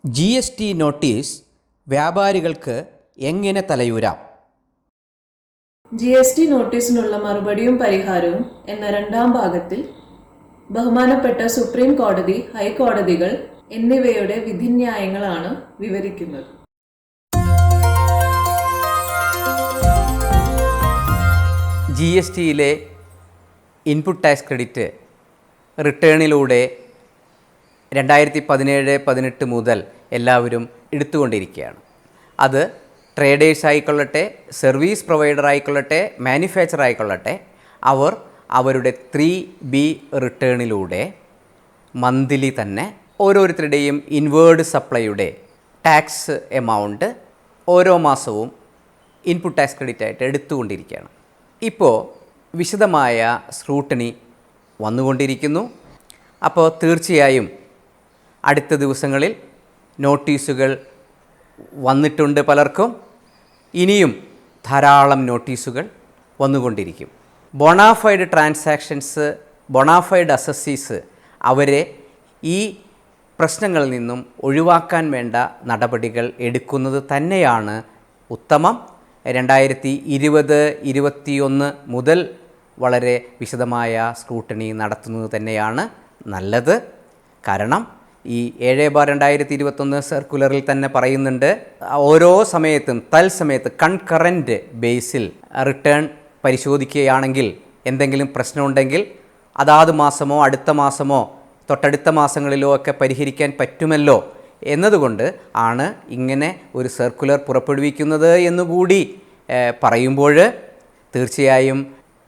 GST notice വ്യാപാരികൾക്ക് എങ്ങനെ തലയൂരാം? GST നോട്ടീസിനുള്ള മറുപടിയും പരിഹാരവും എന്ന രണ്ടാം ഭാഗത്തിൽ ബഹുമാനപ്പെട്ട സുപ്രീം കോടതി, ഹൈക്കോടതികൾ എന്നിവയുടെ വിധിന്യായങ്ങളാണ് വിവരിക്കുന്നത്. GSTയിലെ ഇൻപുട്ട് ടാക്സ് ക്രെഡിറ്റ് റിട്ടേണിലൂടെ 2017-18 മുതൽ എല്ലാവരും എടുത്തുകൊണ്ടിരിക്കുകയാണ്. അത് ട്രേഡേഴ്സ് ആയിക്കൊള്ളട്ടെ, സർവീസ് പ്രൊവൈഡർ ആയിക്കൊള്ളട്ടെ, മാനുഫാക്ചർ ആയിക്കൊള്ളട്ടെ, അവർ അവരുടെ 3B റിട്ടേണിലൂടെ മന്ത്ലി തന്നെ ഓരോരുത്തരുടെയും ഇൻവേർഡ് സപ്ലൈയുടെ ടാക്സ് എമൗണ്ട് ഓരോ മാസവും ഇൻപുട്ട് ടാക്സ് ക്രെഡിറ്റ് ആയിട്ട് എടുത്തുകൊണ്ടിരിക്കുകയാണ്. ഇപ്പോൾ വിശദമായ സ്ക്രൂട്ടണി വന്നുകൊണ്ടിരിക്കുന്നു. അപ്പോൾ തീർച്ചയായും അടുത്ത ദിവസങ്ങളിൽ നോട്ടീസുകൾ വന്നിട്ടുണ്ട് പലർക്കും. ഇനിയും ധാരാളം നോട്ടീസുകൾ വന്നുകൊണ്ടിരിക്കും. ബൊണാഫൈഡ് ട്രാൻസാക്ഷൻസ്, ബൊണാഫൈഡ് അസസീസ് അവരെ ഈ പ്രശ്നങ്ങളിൽ നിന്നും ഒഴിവാക്കാൻ വേണ്ട നടപടികൾ എടുക്കുന്നത് തന്നെയാണ് ഉത്തമം. 2020-21 മുതൽ വളരെ വിശദമായ സ്ക്രൂട്ടണി നടത്തുന്നത് തന്നെയാണ് നല്ലത്. കാരണം ഈ 7/2021 സർക്കുലറിൽ തന്നെ പറയുന്നുണ്ട്, ഓരോ സമയത്തും തത്സമയത്ത് കൺകറൻറ്റ് ബേസിൽ റിട്ടേൺ പരിശോധിക്കുകയാണെങ്കിൽ എന്തെങ്കിലും പ്രശ്നമുണ്ടെങ്കിൽ അതാത് മാസമോ അടുത്ത മാസമോ തൊട്ടടുത്ത മാസങ്ങളിലോ ഒക്കെ പരിഹരിക്കാൻ പറ്റുമല്ലോ എന്നതുകൊണ്ട് ആണ് ഇങ്ങനെ ഒരു സർക്കുലർ പുറപ്പെടുവിക്കുന്നത് എന്നുകൂടി പറയുമ്പോൾ തീർച്ചയായും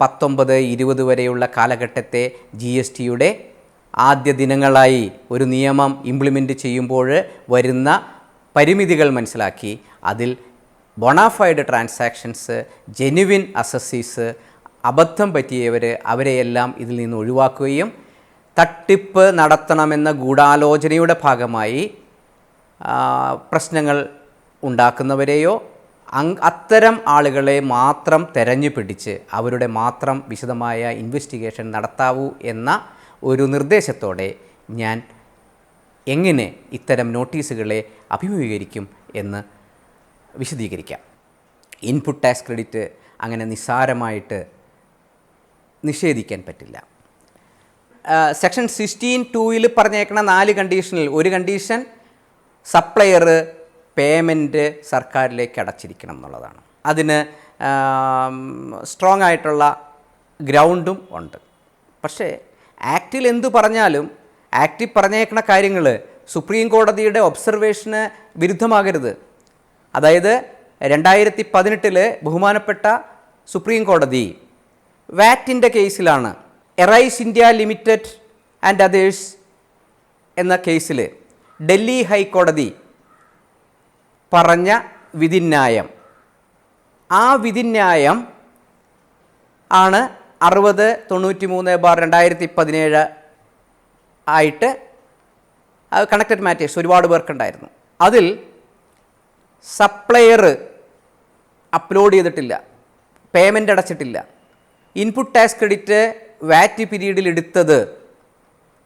19-20 വരെയുള്ള കാലഘട്ടത്തെ GSTയുടെ ആദ്യ ദിനങ്ങളായി ഒരു നിയമം ഇംപ്ലിമെൻറ്റ് ചെയ്യുമ്പോൾ വരുന്ന പരിമിതികൾ മനസ്സിലാക്കി അതിൽ ബൊണാഫൈഡ് ട്രാൻസാക്ഷൻസ്, ജെനുവിൻ അസസീസ്, അബദ്ധം പറ്റിയവർ അവരെയെല്ലാം ഇതിൽ നിന്ന് ഒഴിവാക്കുകയും തട്ടിപ്പ് നടത്തണമെന്ന ഗൂഢാലോചനയുടെ ഭാഗമായി പ്രശ്നങ്ങൾ ഉണ്ടാക്കുന്നവരെയോ അത്തരം ആളുകളെ മാത്രം തെരഞ്ഞു പിടിച്ച് അവരുടെ മാത്രം വിശദമായ ഇൻവെസ്റ്റിഗേഷൻ നടത്താവൂ എന്ന ഒരു നിർദ്ദേശത്തോടെ ഞാൻ എങ്ങനെ ഇത്തരം നോട്ടീസുകളെ അഭിമുഖീകരിക്കും എന്ന് വിശദീകരിക്കാം. ഇൻപുട്ട് ടാക്സ് ക്രെഡിറ്റ് അങ്ങനെ നിസ്സാരമായിട്ട് നിഷേധിക്കാൻ പറ്റില്ല. സെക്ഷൻ 16(2) പറഞ്ഞേക്കണ 4 കണ്ടീഷനിൽ ഒരു കണ്ടീഷൻ സപ്ലയർ പേയ്മെൻറ്റ് സർക്കാരിലേക്ക് അടച്ചിരിക്കണം എന്നുള്ളതാണ്. അതിന് സ്ട്രോങ് ആയിട്ടുള്ള ഗ്രൗണ്ടും ഉണ്ട്. പക്ഷേ ആക്റ്റിൽ എന്തു പറഞ്ഞാലും ആക്റ്റിൽ പറഞ്ഞേക്കണ കാര്യങ്ങൾ സുപ്രീം കോടതിയുടെ ഒബ്സർവേഷന് വിരുദ്ധമാകരുത്. അതായത് 2018 ബഹുമാനപ്പെട്ട സുപ്രീം കോടതി വാറ്റിൻ്റെ കേസിലാണ്, arise India limited and others എന്ന കേസിൽ ഡൽഹി ഹൈക്കോടതി പറഞ്ഞ വിധിന്യായം, ആ വിധിന്യായം ആണ് 6093/2017 ആയിട്ട് കണക്റ്റഡ് മാറ്റേഴ്സ് ഒരുപാട് പേർക്കുണ്ടായിരുന്നു. അതിൽ സപ്ലയർ അപ്ലോഡ് ചെയ്തിട്ടില്ല, പേയ്മെൻ്റ് അടച്ചിട്ടില്ല, ഇൻപുട്ട് ടാക്സ് ക്രെഡിറ്റ് വാറ്റ് പീരീഡിൽ എടുത്തത്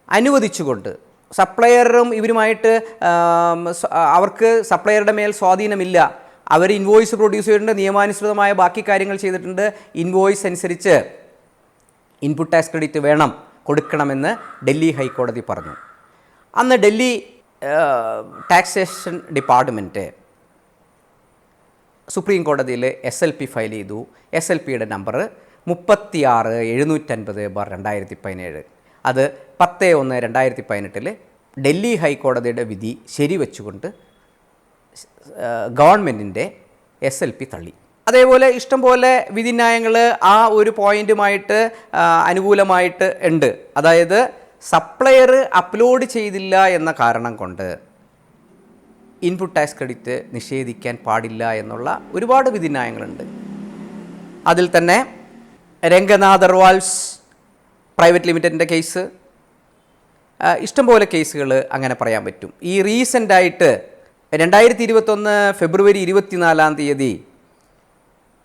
അനുവദിച്ചുകൊണ്ട് സപ്ലയറും ഇവരുമായിട്ട് അവർക്ക് സപ്ലയറുടെ മേൽ സ്വാധീനമില്ല, അവർ ഇൻവോയ്സ് പ്രൊഡ്യൂസ് ചെയ്തിട്ടുണ്ട്, നിയമാനുസൃതമായ ബാക്കി കാര്യങ്ങൾ ചെയ്തിട്ടുണ്ട്, ഇൻവോയ്സ് അനുസരിച്ച് ഇൻപുട്ട് ടാക്സ് ക്രെഡിറ്റ് വേണം കൊടുക്കണമെന്ന് ഡൽഹി ഹൈക്കോടതി പറഞ്ഞു. അന്ന് ഡൽഹി ടാക്സേഷൻ ഡിപ്പാർട്ട്മെൻറ്റ് സുപ്രീം കോടതിയിൽ SLP ഫയൽ ചെയ്തു. SLPയുടെ നമ്പർ 36-750/2017. അത് 10/1/2018 ഡൽഹി ഹൈക്കോടതിയുടെ വിധി ശരിവെച്ചുകൊണ്ട് ഗവൺമെൻറ്റിൻ്റെ SLP തള്ളി. അതേപോലെ ഇഷ്ടംപോലെ വിധിന്യായങ്ങൾ ആ ഒരു പോയിൻറ്റുമായിട്ട് അനുകൂലമായിട്ട് ഉണ്ട്. അതായത് സപ്ലയർ അപ്ലോഡ് ചെയ്തില്ല എന്ന കാരണം കൊണ്ട് ഇൻപുട്ട് ടാക്സ് ക്രെഡിറ്റ് നിഷേധിക്കാൻ പാടില്ല എന്നുള്ള ഒരുപാട് വിധിന്യായങ്ങളുണ്ട്. അതിൽ തന്നെ രംഗനാഥ് അർവാൾസ് പ്രൈവറ്റ് ലിമിറ്റഡിൻ്റെ കേസ്, ഇഷ്ടംപോലെ കേസുകൾ അങ്ങനെ പറയാൻ പറ്റും. ഈ റീസെൻ്റായിട്ട് 2021 ഫെബ്രുവരി 24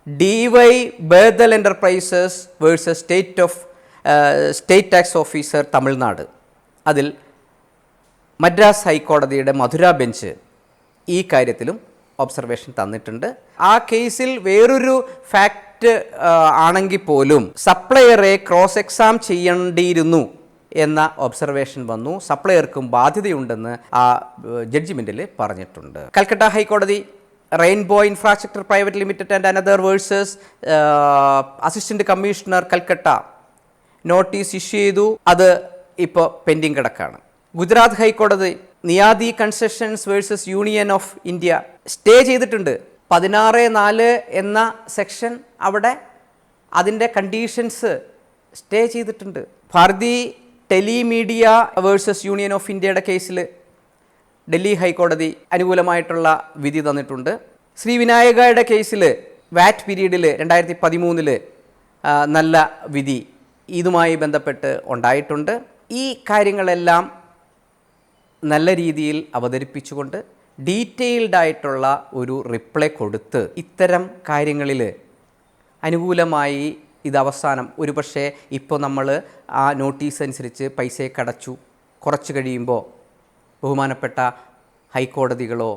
DY ബേദൽ enterprises versus state tax officer Tamil Nadu, അതിൽ മദ്രാസ് ഹൈക്കോടതിയുടെ മധുര ബെഞ്ച് ഈ കാര്യത്തിലും ഒബ്സർവേഷൻ തന്നിട്ടുണ്ട്. ആ കേസിൽ വേറൊരു ഫാക്റ്റ് ആണെങ്കിൽ പോലും സപ്ലയറെ ക്രോസ് എക്സാം ചെയ്യേണ്ടിയിരുന്നു എന്ന ഒബ്സർവേഷൻ വന്നു. സപ്ലയർക്കും ബാധ്യതയുണ്ടെന്ന് ആ ജഡ്ജിമെൻറ്റിൽ പറഞ്ഞിട്ടുണ്ട്. കൽക്കട്ട ഹൈക്കോടതി rainbow infrastructure private limited and another versus assistant commissioner Calcutta notice issue ചെയ്തു. അത് ഇപ്പോൾ പെൻഡിങ് കിടക്കാണ്. ഗുജറാത്ത് ഹൈക്കോടതി Neyadi concessions versus union of India stay ചെയ്തിട്ടുണ്ട്. 16(4) എന്ന സെക്ഷൻ അവിടെ അതിൻ്റെ കണ്ടീഷൻസ് സ്റ്റേ ചെയ്തിട്ടുണ്ട്. ഭാരതി ടെലിമീഡിയ വേഴ്സസ് യൂണിയൻ ഓഫ് ഇന്ത്യയുടെ കേസിൽ ഡൽഹി ഹൈക്കോടതി അനുകൂലമായിട്ടുള്ള വിധി തന്നിട്ടുണ്ട്. ശ്രീ വിനായകയുടെ കേസിൽ വാറ്റ് പീരീഡിൽ 2013 നല്ല വിധി ഇതുമായി ബന്ധപ്പെട്ട് ഉണ്ടായിട്ടുണ്ട്. ഈ കാര്യങ്ങളെല്ലാം നല്ല രീതിയിൽ അവതരിപ്പിച്ചുകൊണ്ട് ഡീറ്റെയിൽഡായിട്ടുള്ള ഒരു റിപ്ലൈ കൊടുത്ത് ഇത്തരം കാര്യങ്ങളിൽ അനുകൂലമായി ഇത് അവസാനം ഒരുപക്ഷെ ഇപ്പോൾ നമ്മൾ ആ നോട്ടീസ് അനുസരിച്ച് പൈസയൊക്കെ അടച്ചു, കുറച്ച് കഴിയുമ്പോൾ ബഹുമാനപ്പെട്ട ഹൈക്കോടതികളോ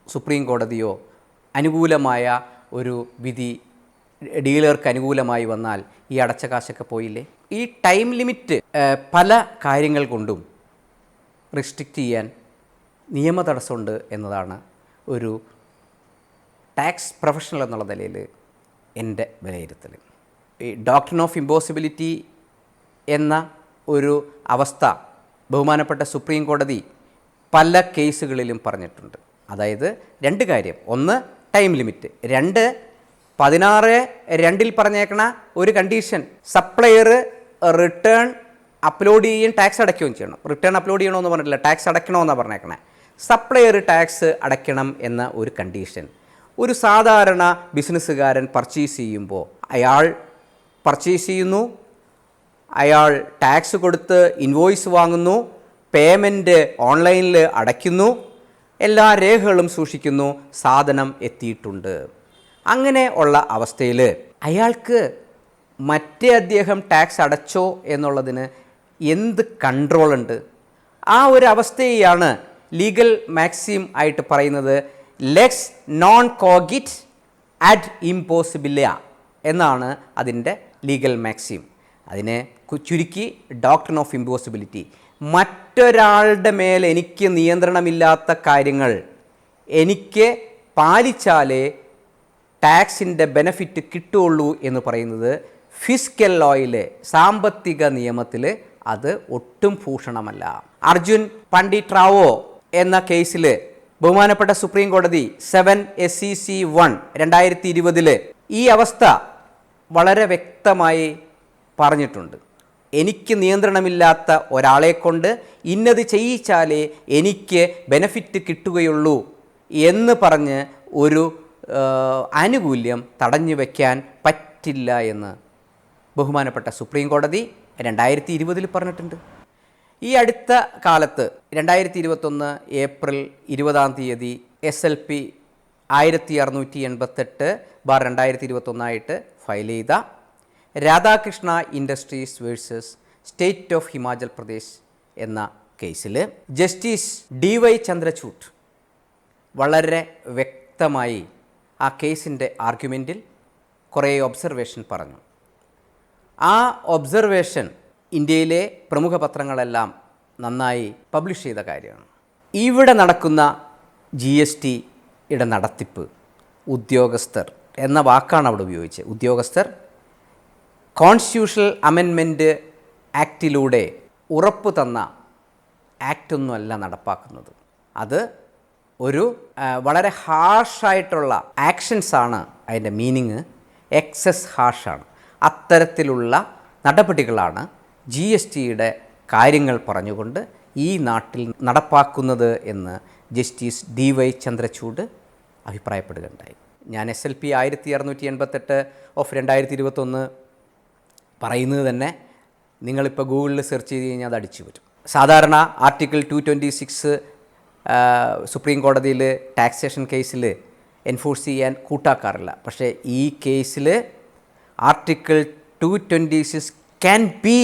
സുപ്രീം കോടതിയോ അനുകൂലമായ ഒരു വിധി ഡീലർക്ക് അനുകൂലമായി വന്നാൽ ഈ അടച്ച കാശൊക്കെ പോയില്ലേ? ഈ ടൈം ലിമിറ്റ് പല കാര്യങ്ങൾ കൊണ്ടും റിസ്ട്രിക്റ്റ് ചെയ്യാൻ നിയമ തടസ്സമുണ്ട് എന്നതാണ് ഒരു ടാക്സ് പ്രൊഫഷണൽ എന്നുള്ള നിലയിൽ എൻ്റെ വിലയിരുത്തൽ. ഈ ഡോക്ട്രിൻ ഓഫ് ഇമ്പോസിബിലിറ്റി എന്ന ഒരു അവസ്ഥ ബഹുമാനപ്പെട്ട സുപ്രീം കോടതി പല കേസുകളിലും പറഞ്ഞിട്ടുണ്ട്. അതായത് 2 കാര്യം: ഒന്ന് ടൈം ലിമിറ്റ്, 2 16(2) പറഞ്ഞേക്കണ ഒരു കണ്ടീഷൻ സപ്ലയർ റിട്ടേൺ അപ്ലോഡ് ചെയ്യുകയും ടാക്സ് അടയ്ക്കുകയും ചെയ്യണം. റിട്ടേൺ അപ്ലോഡ് ചെയ്യണമെന്ന് പറഞ്ഞിട്ടില്ല, ടാക്സ് അടയ്ക്കണമെന്നാണ് പറഞ്ഞേക്കണേ. സപ്ലയർ ടാക്സ് അടയ്ക്കണം എന്ന ഒരു കണ്ടീഷൻ ഒരു സാധാരണ ബിസിനസ്സുകാരൻ പർച്ചേസ് ചെയ്യുമ്പോൾ അയാൾ പർച്ചേസ് ചെയ്യുന്നു, അയാൾ ടാക്സ് കൊടുത്ത് ഇൻവോയ്സ് വാങ്ങുന്നു, പേയ്മെൻറ്റ് ഓൺലൈനിൽ അടയ്ക്കുന്നു, എല്ലാ രേഖകളും സൂക്ഷിക്കുന്നു, സാധനം എത്തിയിട്ടുണ്ട്. അങ്ങനെ ഉള്ള അവസ്ഥയിൽ അയാൾക്ക് അദ്ദേഹം ടാക്സ് അടച്ചോ എന്നുള്ളതിന് എന്ത് കൺട്രോളുണ്ട്? ആ ഒരു അവസ്ഥയെയാണ് ലീഗൽ മാക്സിം ആയിട്ട് പറയുന്നത് ലെക്സ് നോൺ കോഗിറ്റ് അഡ് ഇമ്പോസിബിലിയ എന്നാണ് അതിൻ്റെ ലീഗൽ മാക്സിം. അതിനെ ചുരുക്കി ഡോക്ട്രിൻ ഓഫ് ഇമ്പോസിബിലിറ്റി. മറ്റൊരാളുടെ മേൽ എനിക്ക് നിയന്ത്രണമില്ലാത്ത കാര്യങ്ങൾ എനിക്ക് പാലിച്ചാലേ ടാക്സിൻ്റെ ബെനഫിറ്റ് കിട്ടുള്ളൂ എന്ന് പറയുന്നത് ഫിസ്ക്കൽ ലോയിലെ സാമ്പത്തിക നിയമത്തിൽ അത് ഒട്ടും ഭൂഷണമല്ല. അർജുൻ പണ്ഡിറ്റ് റാവോ എന്ന കേസിൽ ബഹുമാനപ്പെട്ട സുപ്രീം കോടതി 7 SEC 1 2020 ഈ അവസ്ഥ വളരെ വ്യക്തമായി പറഞ്ഞിട്ടുണ്ട്. എനിക്ക് നിയന്ത്രണമില്ലാത്ത ഒരാളെ കൊണ്ട് ഇന്നത് ചെയ്യിച്ചാലേ എനിക്ക് ബെനഫിറ്റ് കിട്ടുകയുള്ളൂ എന്ന് പറഞ്ഞ് ഒരു ആനുകൂല്യം തടഞ്ഞു വയ്ക്കാൻ പറ്റില്ല എന്ന് ബഹുമാനപ്പെട്ട സുപ്രീം കോടതി 2020 പറഞ്ഞിട്ടുണ്ട്. ഈ അടുത്ത കാലത്ത് 2021 ഏപ്രിൽ 20 SLP 1688/2021 ആയിട്ട് ഫയൽ ചെയ്ത Radhakrishna industries versus state of Himachal Pradesh എന്ന കേസിൽ ജസ്റ്റിസ് DY ചന്ദ്രചൂഡ് വളരെ വ്യക്തമായി ആ കേസിൻ്റെ ആർഗ്യുമെൻറ്റിൽ കുറേ ഒബ്സർവേഷൻ പറഞ്ഞു. ആ ഒബ്സർവേഷൻ ഇന്ത്യയിലെ പ്രമുഖ പത്രങ്ങളെല്ലാം നന്നായി പബ്ലിഷ് ചെയ്ത കാര്യമാണ്. ഇവിടെ നടക്കുന്ന GSTയുടെ നടത്തിപ്പ് ഉദ്യോഗസ്ഥർ എന്ന വാക്കാണ് അവിടെ ഉപയോഗിച്ചത്. ഉദ്യോഗസ്ഥർ കോൺസ്റ്റിറ്റ്യൂഷണൽ അമെൻമെൻറ്റ് ആക്റ്റിലൂടെ ഉറപ്പ് തന്ന ആക്റ്റൊന്നുമല്ല നടപ്പാക്കുന്നത്. അത് ഒരു വളരെ ഹാർഷായിട്ടുള്ള ആക്ഷൻസാണ്. അതിൻ്റെ മീനിങ് എക്സസ് ഹാർഷാണ്. അത്തരത്തിലുള്ള നടപടികളാണ് GSTയുടെ കാര്യങ്ങൾ പറഞ്ഞുകൊണ്ട് ഈ നാട്ടിൽ നടപ്പാക്കുന്നത് എന്ന് ജസ്റ്റിസ് DY ചന്ദ്രചൂഡ് അഭിപ്രായപ്പെടുകയുണ്ടായി. ഞാൻ SLP 1688/2021 പറയുന്നത് തന്നെ നിങ്ങളിപ്പോൾ ഗൂഗിളിൽ സെർച്ച് ചെയ്ത് കഴിഞ്ഞാൽ അത് അടിച്ചു വരും. സാധാരണ ആർട്ടിക്കിൾ 226 സുപ്രീം കോടതിയിൽ ടാക്സേഷൻ കേസിൽ എൻഫോഴ്സ് ചെയ്യാൻ കൂട്ടാക്കാറില്ല. പക്ഷേ ഈ കേസിൽ article 226 can be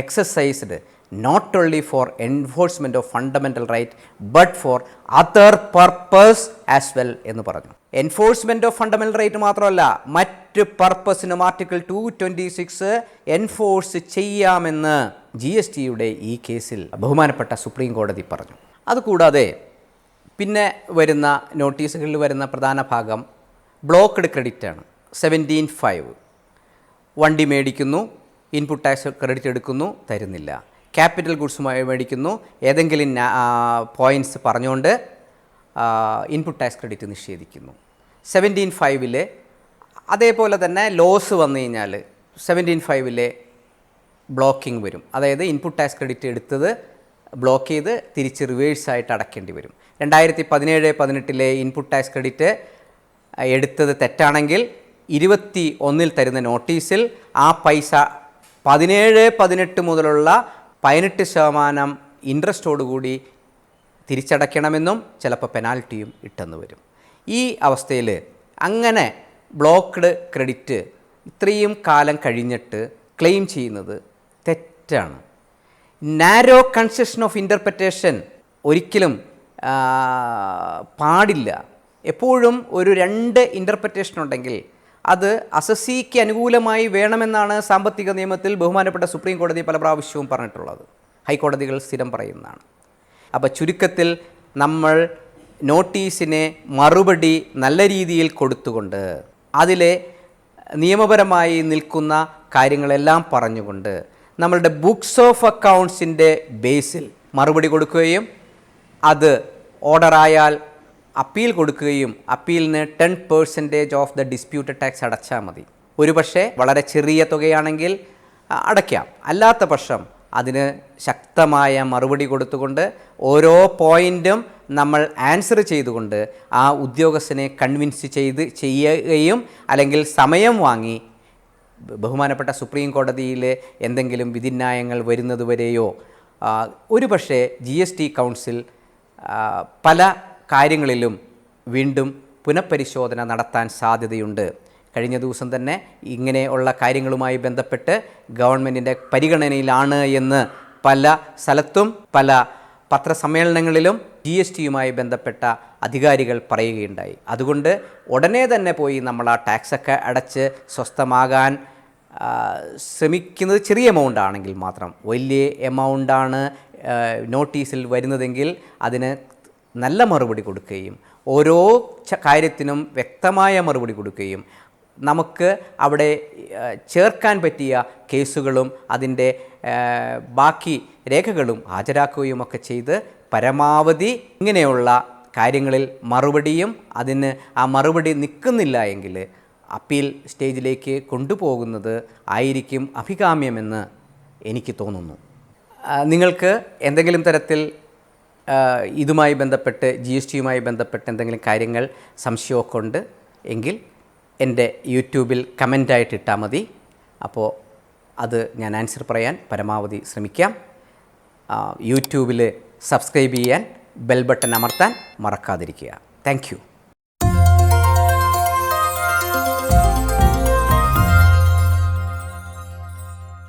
exercised not only for enforcement of fundamental right but for other purpose as well എന്ന് പറഞ്ഞു. എൻഫോഴ്സ്മെൻറ്റ് ഓഫ് ഫണ്ടമെൻ്റൽ റൈറ്റ് മാത്രമല്ല, മറ്റ് പർപ്പസിനും ആർട്ടിക്കിൾ 226 എൻഫോഴ്സ് ചെയ്യാമെന്ന് GSTയുടെ ഈ കേസിൽ ബഹുമാനപ്പെട്ട സുപ്രീം കോടതി പറഞ്ഞു. അതുകൂടാതെ പിന്നെ വരുന്ന നോട്ടീസുകളിൽ വരുന്ന പ്രധാന ഭാഗം ബ്ലോക്ക്ഡ് ക്രെഡിറ്റാണ്. 17(5) വണ്ടി മേടിക്കുന്നു, ഇൻപുട്ട് ടാക്സ് ക്രെഡിറ്റ് എടുക്കുന്നു, തരുന്നില്ല. ക്യാപിറ്റൽ ഗുഡ്സുമായി മേടിക്കുന്നു, ഏതെങ്കിലും പോയിൻറ്റ്സ് പറഞ്ഞുകൊണ്ട് ഇൻപുട്ട് ടാക്സ് ക്രെഡിറ്റ് നിഷേധിക്കുന്നു. 17(5) അതേപോലെ തന്നെ ലോസ് വന്നു കഴിഞ്ഞാൽ 17(5) ബ്ലോക്കിംഗ് വരും. അതായത് ഇൻപുട്ട് ടാക്സ് ക്രെഡിറ്റ് എടുത്തത് ബ്ലോക്ക് ചെയ്ത് തിരിച്ച് റിവേഴ്സായിട്ട് അടയ്ക്കേണ്ടി വരും. 2017-18 ഇൻപുട്ട് ടാക്സ് ക്രെഡിറ്റ് എടുത്തത് തെറ്റാണെങ്കിൽ 21 തരുന്ന നോട്ടീസിൽ ആ പൈസ 17-18 മുതലുള്ള 18% ഇൻട്രസ്റ്റോടുകൂടി തിരിച്ചടയ്ക്കണമെന്നും ചിലപ്പോൾ പെനാൽറ്റിയും ഇട്ടെന്ന് വരും. ഈ അവസ്ഥയിൽ അങ്ങനെ ബ്ലോക്ക്ഡ് ക്രെഡിറ്റ് ഇത്രയും കാലം കഴിഞ്ഞിട്ട് ക്ലെയിം ചെയ്യുന്നത് തെറ്റാണ്. നാരോ കൺസെഷൻ ഓഫ് ഇൻ്റർപ്രിറ്റേഷൻ ഒരിക്കലും പാടില്ല. എപ്പോഴും ഒരു 2 ഇൻ്റർപ്രിറ്റേഷൻ ഉണ്ടെങ്കിൽ അത് അസസിക്ക് അനുകൂലമായി വേണമെന്നാണ് സാമ്പത്തിക നിയമത്തിൽ ബഹുമാനപ്പെട്ട സുപ്രീം കോടതി പല പ്രാവശ്യവും പറഞ്ഞിട്ടുള്ളത്. ഹൈക്കോടതികൾ സ്ഥിരം പറയുന്നതാണ്. അപ്പോൾ ചുരുക്കത്തിൽ നമ്മൾ നോട്ടീസിനെ മറുപടി നല്ല രീതിയിൽ കൊടുത്തുകൊണ്ട് അതിലെ നിയമപരമായി നിൽക്കുന്ന കാര്യങ്ങളെല്ലാം പറഞ്ഞുകൊണ്ട് നമ്മളുടെ ബുക്സ് ഓഫ് അക്കൗണ്ട്സിൻ്റെ ബേസിൽ മറുപടി കൊടുക്കുകയും അത് ഓർഡറായാൽ അപ്പീൽ കൊടുക്കുകയും അപ്പീലിന് 10% ഓഫ് ദ ഡിസ്പ്യൂട്ടഡ് ടാക്സ് അടച്ചാൽ മതി. ഒരുപക്ഷെ വളരെ ചെറിയ തുകയാണെങ്കിൽ അടയ്ക്കാം. അല്ലാത്ത പക്ഷം അതിന് ശക്തമായ മറുപടി കൊടുത്തുകൊണ്ട് ഓരോ പോയിൻറ്റും നമ്മൾ ആൻസർ ചെയ്തുകൊണ്ട് ആ ഉദ്യോഗസ്ഥനെ കൺവിൻസ് ചെയ്യുകയും അല്ലെങ്കിൽ സമയം വാങ്ങി ബഹുമാനപ്പെട്ട സുപ്രീം കോടതിയിൽ എന്തെങ്കിലും വിധിന്യായങ്ങൾ വരുന്നതുവരെയോ ഒരുപക്ഷെ GST കൗൺസിൽ പല കാര്യങ്ങളിലും വീണ്ടും പുനഃപരിശോധന നടത്താൻ സാധ്യതയുണ്ട്. കഴിഞ്ഞ ദിവസം തന്നെ ഇങ്ങനെയുള്ള കാര്യങ്ങളുമായി ബന്ധപ്പെട്ട് ഗവൺമെൻറ്റിൻ്റെ പരിഗണനയിലാണ് എന്ന് പല സ്ഥലത്തും പല പത്രസമ്മേളനങ്ങളിലും GSTയുമായി ബന്ധപ്പെട്ട അധികാരികൾ പറയുകയുണ്ടായി. അതുകൊണ്ട് ഉടനെ തന്നെ പോയി നമ്മൾ ആ ടാക്സൊക്കെ അടച്ച് സ്വസ്ഥമാകാൻ ശ്രമിക്കുന്നത് ചെറിയ എമൗണ്ട് ആണെങ്കിൽ മാത്രം. വലിയ എമൗണ്ടാണ് നോട്ടീസിൽ വരുന്നതെങ്കിൽ അതിന് നല്ല മറുപടി കൊടുക്കുകയും ഓരോ കാര്യത്തിനും വ്യക്തമായ മറുപടി കൊടുക്കുകയും നമുക്ക് അവിടെ ചേർക്കാൻ പറ്റിയ കേസുകളും അതിൻ്റെ ബാക്കി രേഖകളും ഹാജരാക്കുകയും ഒക്കെ ചെയ്ത് പരമാവധി ഇങ്ങനെയുള്ള കാര്യങ്ങളിൽ മറുപടിയും അതിന് ആ മറുപടി നിൽക്കുന്നില്ല എങ്കിൽ അപ്പീൽ സ്റ്റേജിലേക്ക് കൊണ്ടുപോകുന്നത് ആയിരിക്കും അഭികാമ്യമെന്ന് എനിക്ക് തോന്നുന്നു. നിങ്ങൾക്ക് എന്തെങ്കിലും തരത്തിൽ ഇതുമായി ബന്ധപ്പെട്ട് GSTയുമായി ബന്ധപ്പെട്ട് എന്തെങ്കിലും കാര്യങ്ങൾ സംശയമൊക്കെ ഉണ്ട് എങ്കിൽ എൻ്റെ യൂട്യൂബിൽ കമൻ്റായിട്ട് ഇട്ടാൽ മതി. അപ്പോൾ അത് ഞാൻ ആൻസർ പറയാൻ പരമാവധി ശ്രമിക്കാം. യൂട്യൂബിൽ സബ്സ്ക്രൈബ് ചെയ്യാൻ ബെൽ ബട്ടൺ അമർത്താൻ മറക്കാതിരിക്കുക. Thank you.